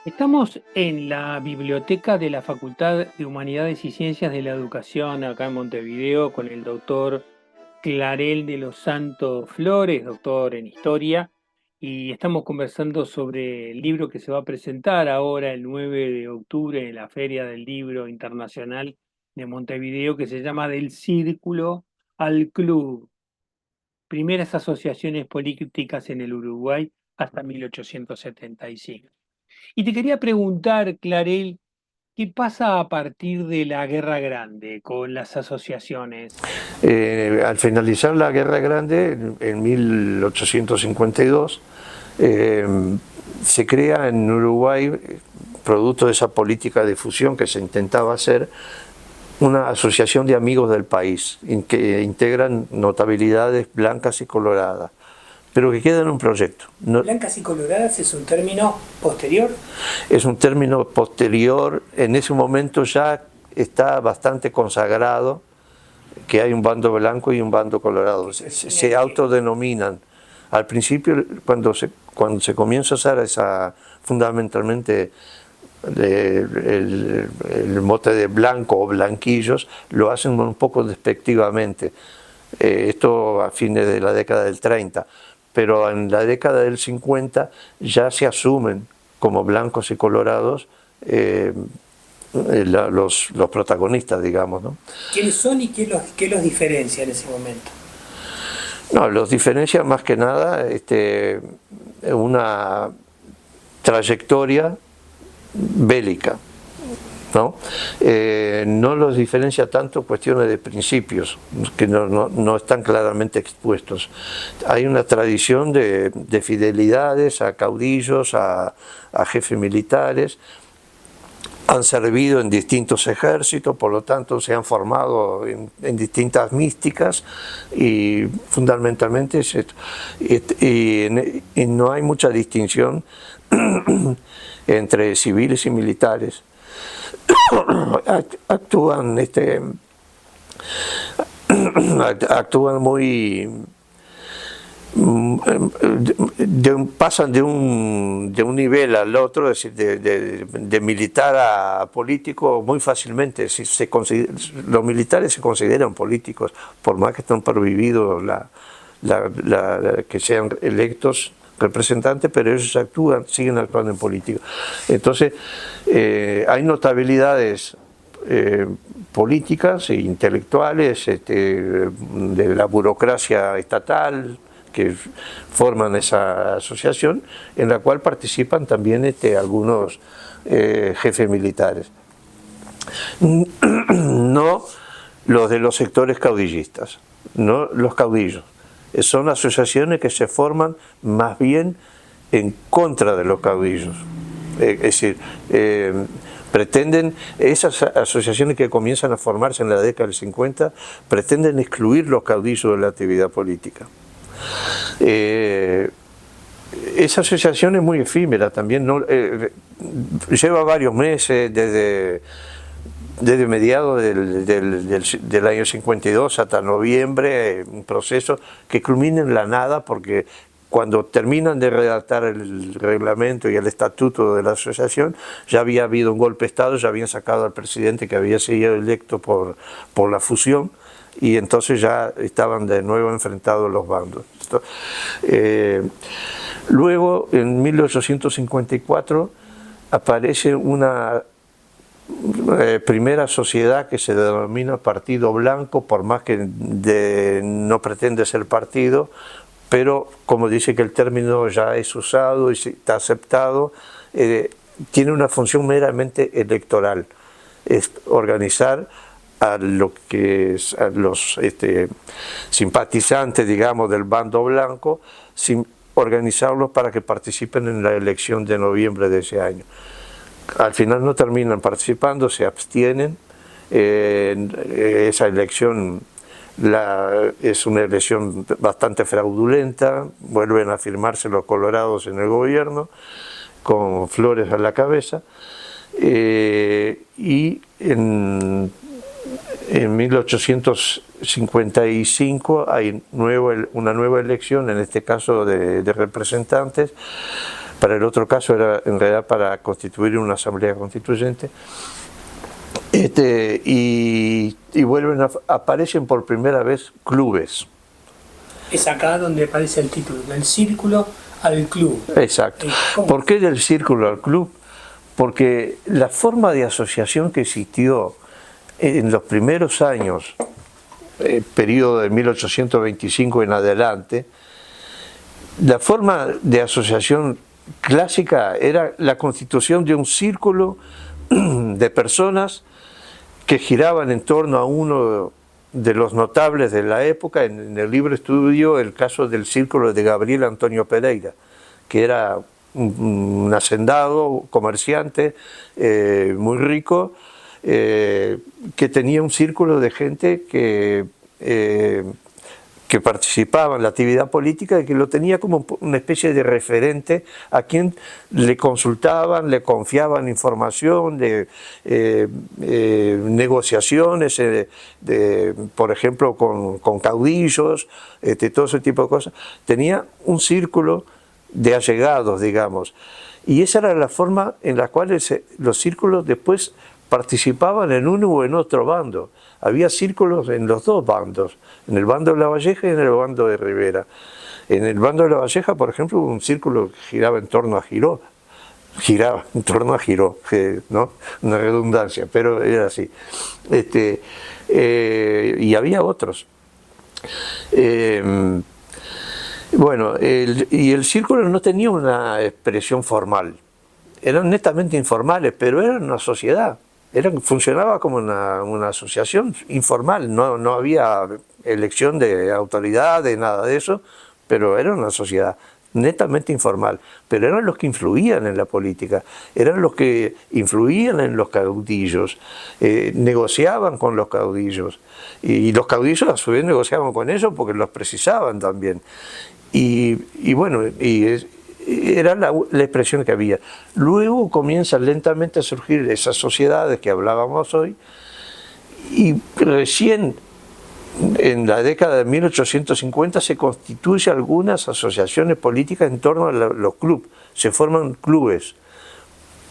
Estamos en la biblioteca de la Facultad de Humanidades y Ciencias de la Educación acá en Montevideo con el doctor Clarel de los Santos Flores, doctor en Historia, y estamos conversando sobre el libro que se va a presentar ahora el 9 de octubre en la Feria del Libro Internacional de Montevideo, que se llama Del Círculo al Club, primeras asociaciones políticas en el Uruguay hasta 1875. Y te quería preguntar, Clarel, ¿qué pasa a partir de la Guerra Grande con las asociaciones? Al finalizar la Guerra Grande, en 1852, eh, se crea en Uruguay, producto de esa política de fusión que se intentaba hacer, una asociación de amigos del país, que integran notabilidades blancas y coloradas, pero que queda en un proyecto. Blancas y coloradas es un término posterior. Es un término posterior, en ese momento ya está bastante consagrado que hay un bando blanco y un bando colorado. Se autodenominan. Al principio, cuando se comienza a usar fundamentalmente el mote de blanco o blanquillos, lo hacen un poco despectivamente. Esto a fines de la década del 30. Pero en la década del 50 ya se asumen como blancos y colorados los protagonistas, digamos, ¿no? ¿Quiénes son y qué los diferencia en ese momento? No, los diferencia más que nada una trayectoria bélica, ¿no? No los diferencia tanto cuestiones de principios, que no están claramente expuestos. Hay una tradición de fidelidades a caudillos, a jefes militares. Han servido en distintos ejércitos, por lo tanto se han formado en distintas místicas y fundamentalmente es esto. Y no hay mucha distinción entre civiles y militares. Actúan muy... pasan de un nivel al otro, es decir, de militar a político muy fácilmente. Si los militares se consideran políticos, por más que estén prohibidos que sean electos representantes, pero ellos siguen actuando en política. Entonces, hay notabilidades políticas e intelectuales de la burocracia estatal, que forman esa asociación, en la cual participan también algunos jefes militares. No los de los sectores caudillistas, no los caudillos. Son asociaciones que se forman más bien en contra de los caudillos. Es decir, esas asociaciones que comienzan a formarse en la década del 50, pretenden excluir los caudillos de la actividad política. Esa asociación es muy efímera también, ¿no? Lleva varios meses, desde mediados del año 52 hasta noviembre, un proceso que culmina en la nada, porque cuando terminan de redactar el reglamento y el estatuto de la asociación, ya había habido un golpe de Estado, ya habían sacado al presidente que había sido electo por la fusión, y entonces ya estaban de nuevo enfrentados los bandos. Luego, en 1854, aparece una primera sociedad que se denomina Partido Blanco, por más que no pretende ser partido, pero como dice que el término ya es usado y está aceptado, tiene una función meramente electoral, es organizar a los simpatizantes, digamos, del bando blanco, sin organizarlos para que participen en la elección de noviembre de ese año. Al final no terminan participando, se abstienen. Esa elección es una elección bastante fraudulenta, vuelven a firmarse los colorados en el gobierno, con Flores a la cabeza, y en 1855 hay una nueva elección, en este caso de representantes, para el otro caso era en realidad para constituir una asamblea constituyente. Y aparecen por primera vez clubes. Es acá donde aparece el título, del círculo al club. Exacto. ¿Por qué del círculo al club? Porque la forma de asociación que existió en los primeros años, periodo de 1825 en adelante, la forma de asociación clásica era la constitución de un círculo de personas que giraban en torno a uno de los notables de la época. En el libro estudio el caso del círculo de Gabriel Antonio Pereira, que era un hacendado, comerciante, muy rico, que tenía un círculo de gente que participaba en la actividad política y que lo tenía como una especie de referente a quien le consultaban, le confiaban información de negociaciones, por ejemplo, con caudillos, todo ese tipo de cosas. Tenía un círculo de allegados, digamos, y esa era la forma en la cual los círculos después participaban en uno o en otro bando. Había círculos en los dos bandos, en el bando de Lavalleja y en el bando de Rivera. En el bando de Lavalleja, por ejemplo, hubo un círculo que giraba en torno a Giró, ¿no? Una redundancia, pero era así. Y había otros. Bueno, y el círculo no tenía una expresión formal, eran netamente informales, pero eran una sociedad. Funcionaba como una asociación informal, no había elección de autoridad, de nada de eso, pero era una sociedad netamente informal. Pero eran los que influían en la política, eran los que influían en los caudillos, negociaban con los caudillos, y los caudillos a su vez negociaban con ellos porque los precisaban también. Y bueno, era la expresión que había. Luego comienzan lentamente a surgir esas sociedades que hablábamos hoy, y recién en la década de 1850 se constituyen algunas asociaciones políticas en torno a los clubes. Se forman clubes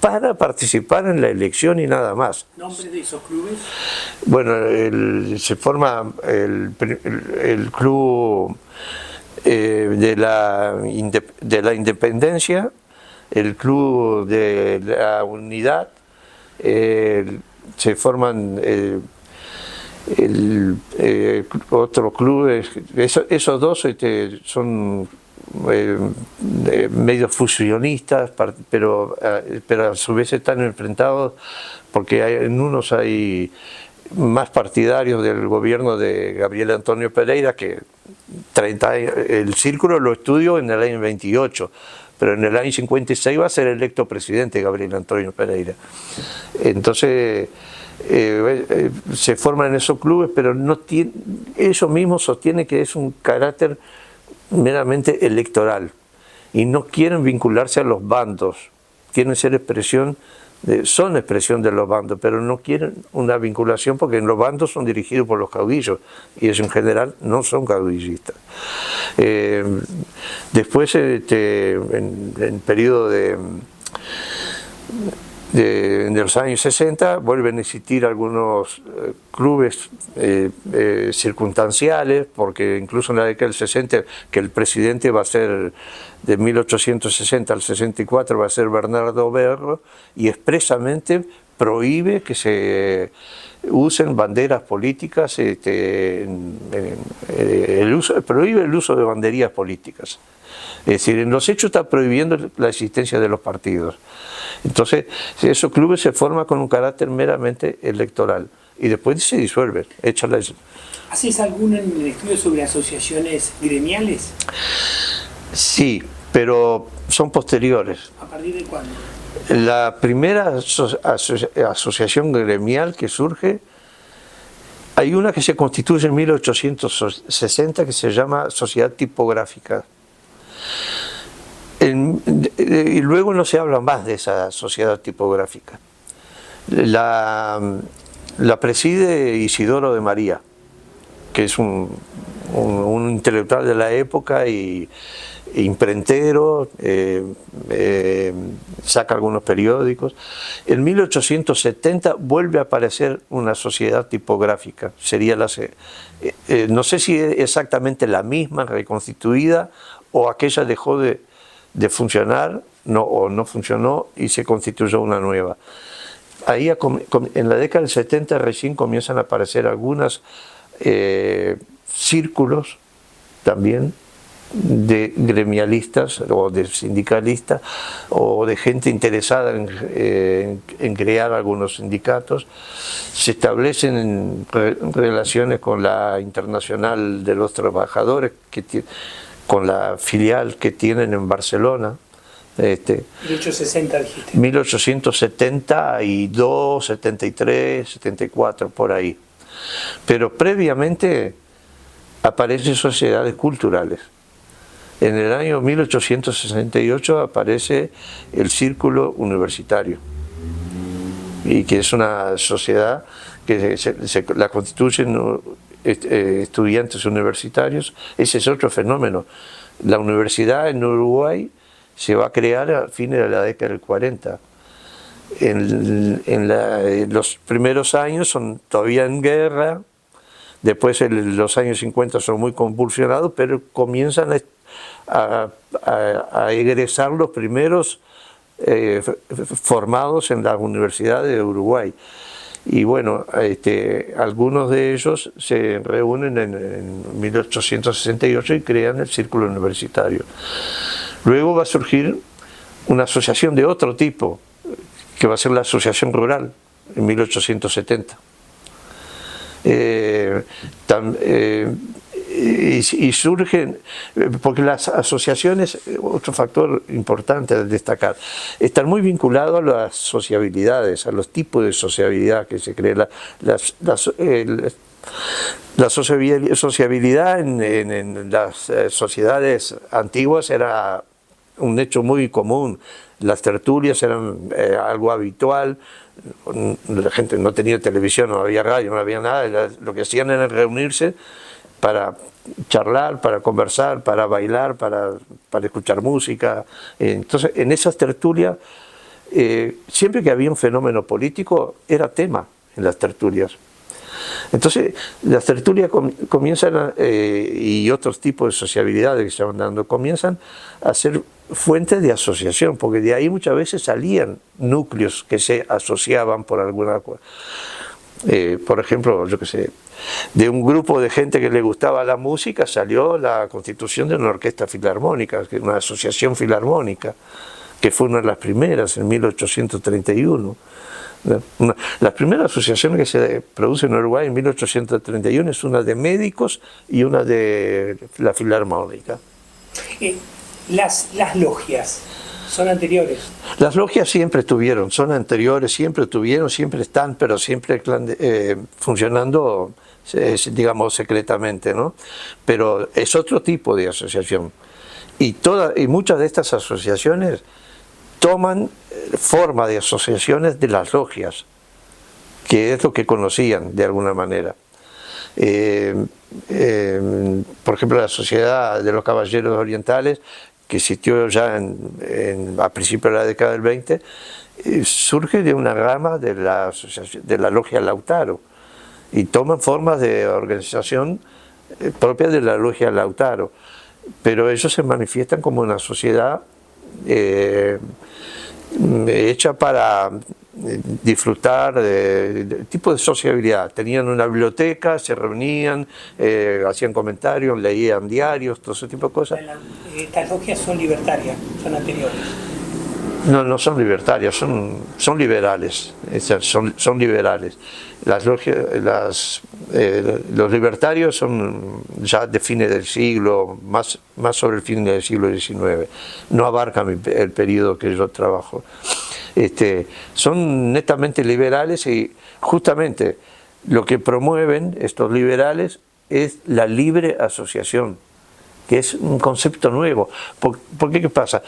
para participar en la elección y nada más. ¿Nombre de esos clubes? Bueno, se forma el club de la independencia, el club de la unidad, se forman otros clubes. Esos dos son medio fusionistas, pero a su vez están enfrentados porque en unos hay más partidarios del gobierno de Gabriel Antonio Pereira, que 30 años, el círculo lo estudio en el año 28, pero en el año 56 va a ser electo presidente Gabriel Antonio Pereira. Entonces se forman esos clubes, pero ellos mismos sostienen que es un carácter meramente electoral y no quieren vincularse a los bandos, quieren ser son expresión de los bandos, pero no quieren una vinculación porque los bandos son dirigidos por los caudillos y ellos en general no son caudillistas. Después, en el periodo de los años 60 vuelven a existir algunos clubes circunstanciales, porque incluso en la década del 60, que el presidente va a ser de 1860 al 64, va a ser Bernardo Berro, y expresamente prohíbe que se usen banderas políticas, prohíbe el uso de banderías políticas. Es decir, en los hechos está prohibiendo la existencia de los partidos. Entonces, esos clubes se forman con un carácter meramente electoral y después se disuelven, échales. ¿Haces algún estudio sobre asociaciones gremiales? Sí, pero son posteriores. ¿A partir de cuándo? La primera asociación gremial que surge, hay una que se constituye en 1860 que se llama Sociedad Tipográfica. Y luego no se habla más de esa sociedad tipográfica. La preside Isidoro de María, que es un intelectual de la época y imprentero, saca algunos periódicos. En 1870 vuelve a aparecer una sociedad tipográfica, sería no sé si es exactamente la misma, reconstituida, o aquella dejó de funcionar, o no funcionó y se constituyó una nueva. Ahí en la década del 70 recién comienzan a aparecer algunos círculos también de gremialistas o de sindicalistas o de gente interesada en crear algunos sindicatos. Se establecen relaciones con la Internacional de los Trabajadores, con la filial que tienen en Barcelona. 1860 dijiste. 1872, 73, 74, por ahí. Pero previamente aparecen sociedades culturales. En el año 1868 aparece el Círculo Universitario, y que es una sociedad que la constituyen estudiantes universitarios. Ese es otro fenómeno. La universidad en Uruguay se va a crear a fines de la década del 40. Los primeros años son todavía en guerra, después los años 50 son muy convulsionados, pero comienzan a egresar los primeros formados en las universidades de Uruguay. Y bueno, algunos de ellos se reúnen en 1868 y crean el Círculo Universitario. Luego va a surgir una asociación de otro tipo, que va a ser la Asociación Rural, en 1870. Y surgen, porque las asociaciones, otro factor importante a destacar, están muy vinculados a las sociabilidades, a los tipos de sociabilidad que se crea. La sociabilidad en las sociedades antiguas era un hecho muy común. Las tertulias eran algo habitual. La gente no tenía televisión, no había radio, no había nada. Lo que hacían era reunirse para charlar, para conversar, para bailar, para escuchar música. Entonces, en esas tertulias, siempre que había un fenómeno político, era tema en las tertulias. Entonces, las tertulias comienzan, y otros tipos de sociabilidades que se van dando, comienzan a ser fuentes de asociación, porque de ahí muchas veces salían núcleos que se asociaban por alguna cosa. Por ejemplo, yo qué sé, de un grupo de gente que le gustaba la música salió la constitución de una orquesta filarmónica, una asociación filarmónica, que fue una de las primeras en 1831. Las primeras asociaciones que se producen en Uruguay en 1831 es una de médicos y una de la filarmónica. Las logias son anteriores. Las logias siempre estuvieron, son anteriores, siempre estuvieron, siempre están, pero siempre funcionando, digamos, secretamente, ¿no? Pero es otro tipo de asociación. Y muchas de estas asociaciones toman forma de asociaciones de las logias, que es lo que conocían de alguna manera. Por ejemplo, la Sociedad de los Caballeros Orientales, que existió ya a principios de la década del 20, surge de una rama de la Logia Lautaro, y toman formas de organización propias de la Logia Lautaro, pero ellos se manifiestan como una sociedad hecha para disfrutar de tipo de sociabilidad. Tenían una biblioteca, se reunían, hacían comentarios, leían diarios, todo ese tipo de cosas. Estas logias son libertarias, son anteriores. No son libertarias, son liberales. Son liberales. Las logias, los libertarios son ya de fines del siglo, más sobre el fin del siglo XIX. No abarcan el periodo que yo trabajo. Son netamente liberales, y justamente lo que promueven estos liberales es la libre asociación, que es un concepto nuevo. ¿Por qué? ¿Qué pasa?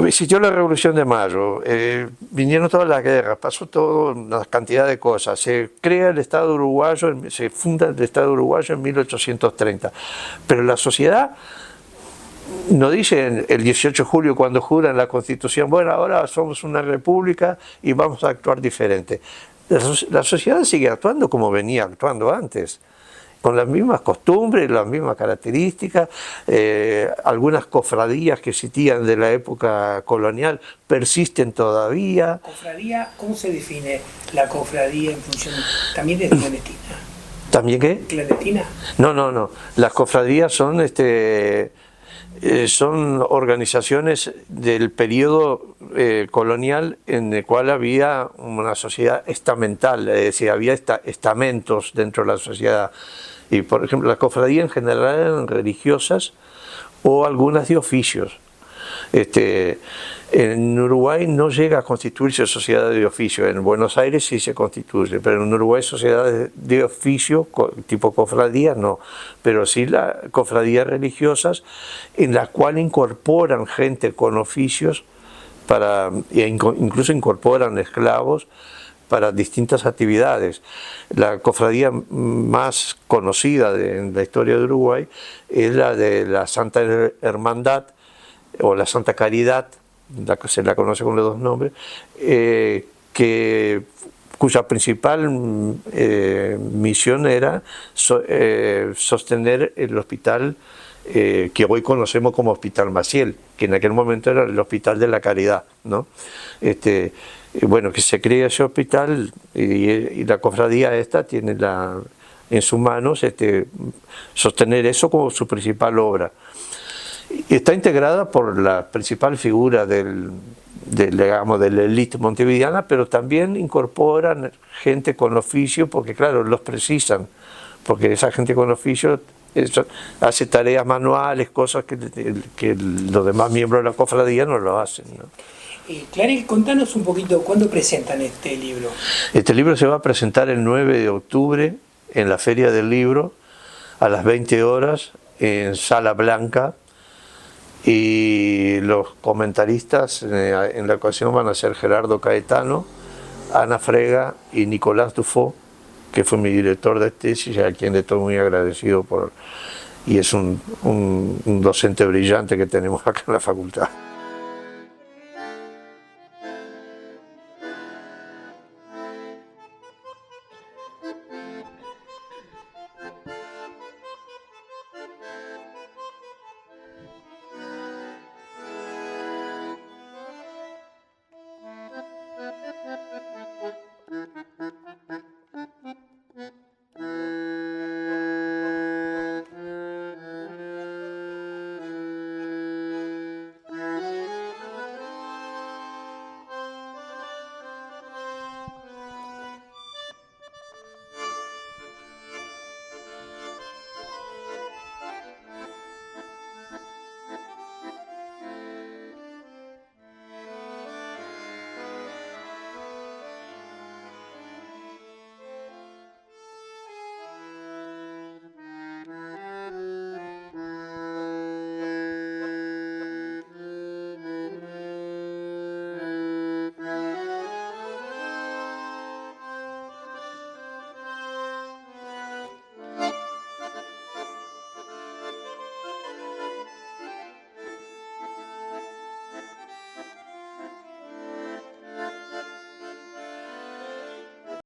Existió la Revolución de Mayo, vinieron todas las guerras, pasó toda una cantidad de cosas, se crea el Estado uruguayo, se funda el Estado uruguayo en 1830, pero la sociedad no dicen el 18 de julio cuando juran la Constitución, bueno, ahora somos una república y vamos a actuar diferente. La sociedad sigue actuando como venía actuando antes, con las mismas costumbres, las mismas características. Algunas cofradías que existían de la época colonial persisten todavía. ¿Cofradía? ¿Cómo se define la cofradía en función? ¿También es clandestina? ¿También qué? ¿Clandestina? No. Las cofradías son organizaciones del periodo colonial en el cual había una sociedad estamental, es decir, había estamentos dentro de la sociedad. Y por ejemplo, las cofradías en general eran religiosas o algunas de oficios. En Uruguay no llega a constituirse sociedad de oficio, en Buenos Aires sí se constituye, pero en Uruguay sociedades de oficio, tipo cofradías, no, pero sí las cofradías religiosas en las cuales incorporan gente con oficios, incluso incorporan esclavos para distintas actividades. La cofradía más conocida en la historia de Uruguay es la de la Santa Hermandad, o la Santa Caridad, se la conoce con los dos nombres, cuya principal misión era sostener el hospital que hoy conocemos como Hospital Maciel, que en aquel momento era el Hospital de la Caridad, ¿no? Bueno, que se crea ese hospital y la cofradía esta tiene en sus manos sostener eso como su principal obra. Y está integrada por la principal figura de la élite montevideana, pero también incorporan gente con oficio, porque claro, los precisan, porque esa gente con oficio hace tareas manuales, cosas que los demás miembros de la cofradía no lo hacen, ¿no? Clarel, contanos un poquito, ¿cuándo presentan este libro? Este libro se va a presentar el 9 de octubre en la Feria del Libro, a las 20 horas, en Sala Blanca, y los comentaristas en la ocasión van a ser Gerardo Caetano, Ana Frega y Nicolás Dufo, que fue mi director de tesis, a quien le estoy muy agradecido y es un docente brillante que tenemos acá en la facultad.